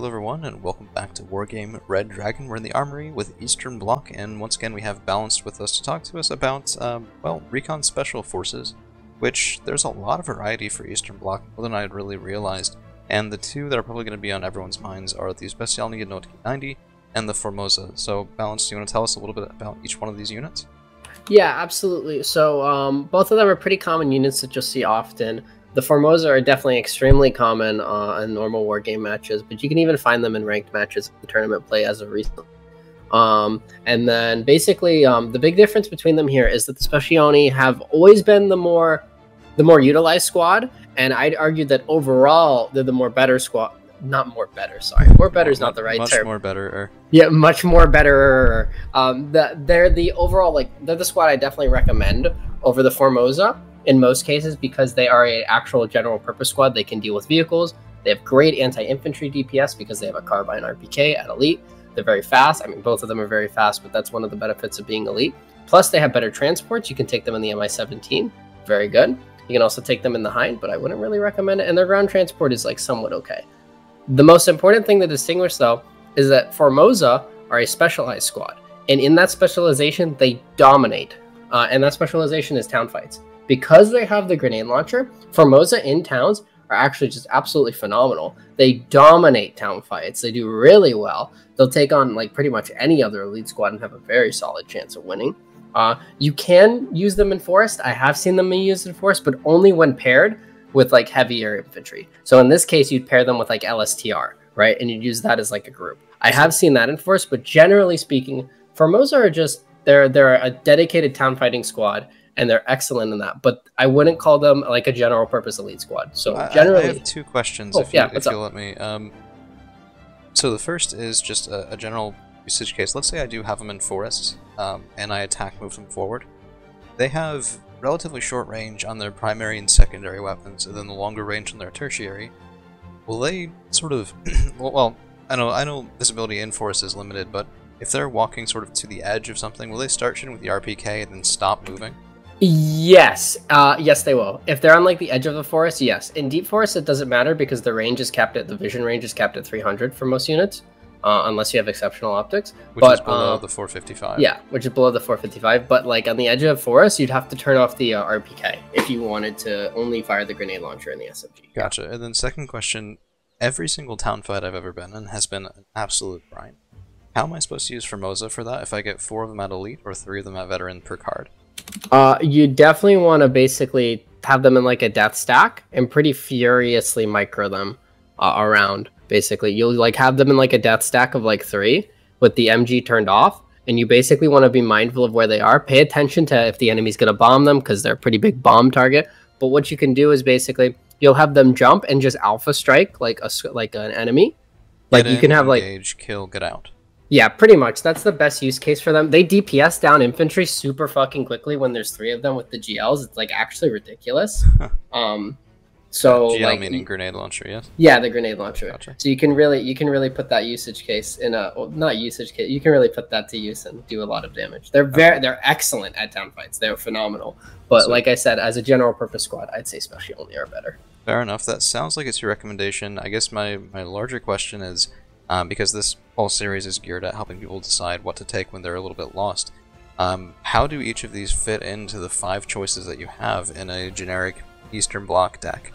Hello everyone, and welcome back to Wargame Red Dragon. We're in the Armory with Eastern Bloc, and once again we have Balanced with us to talk to us about, well, Recon Special Forces, which there's a lot of variety for Eastern Bloc, more than I had really realized, and the two that are probably going to be on everyone's minds are the Specialnie Notki 90 and the Formoza. So, Balanced, do you want to tell us a little bit about each one of these units? Yeah, absolutely. So both of them are pretty common units that you'll see often. The Formoza are definitely extremely common in normal wargame matches, but you can even find them in ranked matches in tournament play as of recent. And then basically the big difference between them here is that the Specialnie have always been the more utilized squad, and I'd argue that overall they're the more better squad. Not more better, sorry. More better is not the right term. Much more better. Yeah, much more better. They're the overall, they're the squad I definitely recommend over the Formoza in most cases because they are an actual general purpose squad. They can deal with vehicles. They have great anti-infantry DPS because they have a carbine RPK at elite. They're very fast. I mean, both of them are very fast, but that's one of the benefits of being elite. Plus, they have better transports. You can take them in the Mi-17. Very good. You can also take them in the Hind, but I wouldn't really recommend it. And their ground transport is somewhat okay. The most important thing to distinguish, though, is that Formoza are a specialized squad. And in that specialization, they dominate. And that specialization is town fights. Because they have the grenade launcher, Formoza in towns are actually just absolutely phenomenal. They dominate town fights. They do really well. They'll take on pretty much any other elite squad and have a very solid chance of winning. You can use them in Forest. I have seen them used in Forest, but only when paired with heavier infantry. So in this case, you'd pair them with LSTR, right? And you'd use that as a group. I have seen that in Force, but generally speaking, Formoza are just, they're a dedicated town fighting squad, and they're excellent in that. But I wouldn't call them a general purpose elite squad. So generally, I have two questions if you'll let me. So the first is just a general usage case. Let's say I do have them in Forest, and I attack move them forward. They have relatively short range on their primary and secondary weapons, and then the longer range on their tertiary. Will they sort of well, I know visibility in forest is limited, but if they're walking sort of to the edge of something, will they start shooting with the RPK and then stop moving? Yes, yes they will. If they're on the edge of the forest, yes. In deep forest, it doesn't matter because the range is capped at, the vision range is capped at 300 for most units. Unless you have exceptional optics. Which is below the 455. Yeah, which is below the 455. But on the edge of forest, you'd have to turn off the RPK if you wanted to only fire the grenade launcher and the SMG. Gotcha. And then second question, every single town fight I've ever been in has been an absolute grind. How am I supposed to use Formoza for that if I get 4 of them at elite or 3 of them at veteran per card? You definitely want to basically have them in a death stack and pretty furiously micro them around. Basically, you'll have them in a death stack of 3 with the MG turned off, and you basically want to be mindful of where they are. Pay attention to if the enemy's going to bomb them because they're a pretty big bomb target. But what you can do is basically you'll have them jump and just alpha strike an enemy. You can have engage, kill, get out. Yeah, pretty much. That's the best use case for them. They DPS down infantry super fucking quickly when there's 3 of them with the GLs. It's actually ridiculous. So GL meaning grenade launcher, yes? Yeah, the grenade launcher. Gotcha. So you can really put that usage case in a not usage case. You can really put that to use and do a lot of damage. They're excellent at town fights. They're phenomenal. But so, like I said, as a general purpose squad, I'd say Specialnie are better. Fair enough. That sounds like it's your recommendation. I guess my larger question is because this whole series is geared at helping people decide what to take when they're a little bit lost. How do each of these fit into the 5 choices that you have in a generic Eastern Bloc deck?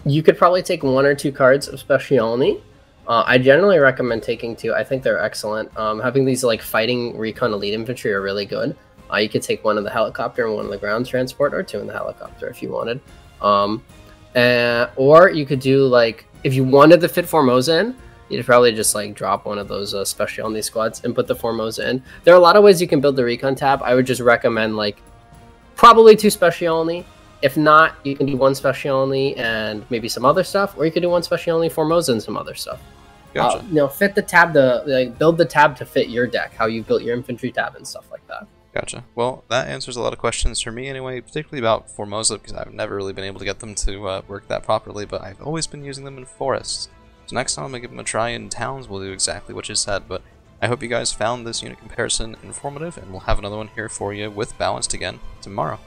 You could probably take 1 or 2 cards of Specialnie. I generally recommend taking 2. I think they're excellent. Having these fighting recon elite infantry are really good. You could take 1 in the helicopter and 1 in the ground transport, or 2 in the helicopter if you wanted. Or you could do if you wanted to fit Formoza in, you'd probably just drop one of those Specialnie squads and put the Formoza in. There are a lot of ways you can build the recon tab. I would just recommend probably 2 Specialnie. If not, you can do 1 Specialnie and maybe some other stuff, or you could do 1 Specialnie, Formoza, and some other stuff. Gotcha. Fit the tab to build the tab to fit your deck, how you built your infantry tab and stuff like that. Gotcha. Well, that answers a lot of questions for me anyway, particularly about Formoza, because I've never really been able to get them to work that properly, but I've always been using them in forests. So next time I'm going to give them a try in towns, we'll do exactly what you said, but I hope you guys found this unit comparison informative, and we'll have another one here for you with Balanced again tomorrow.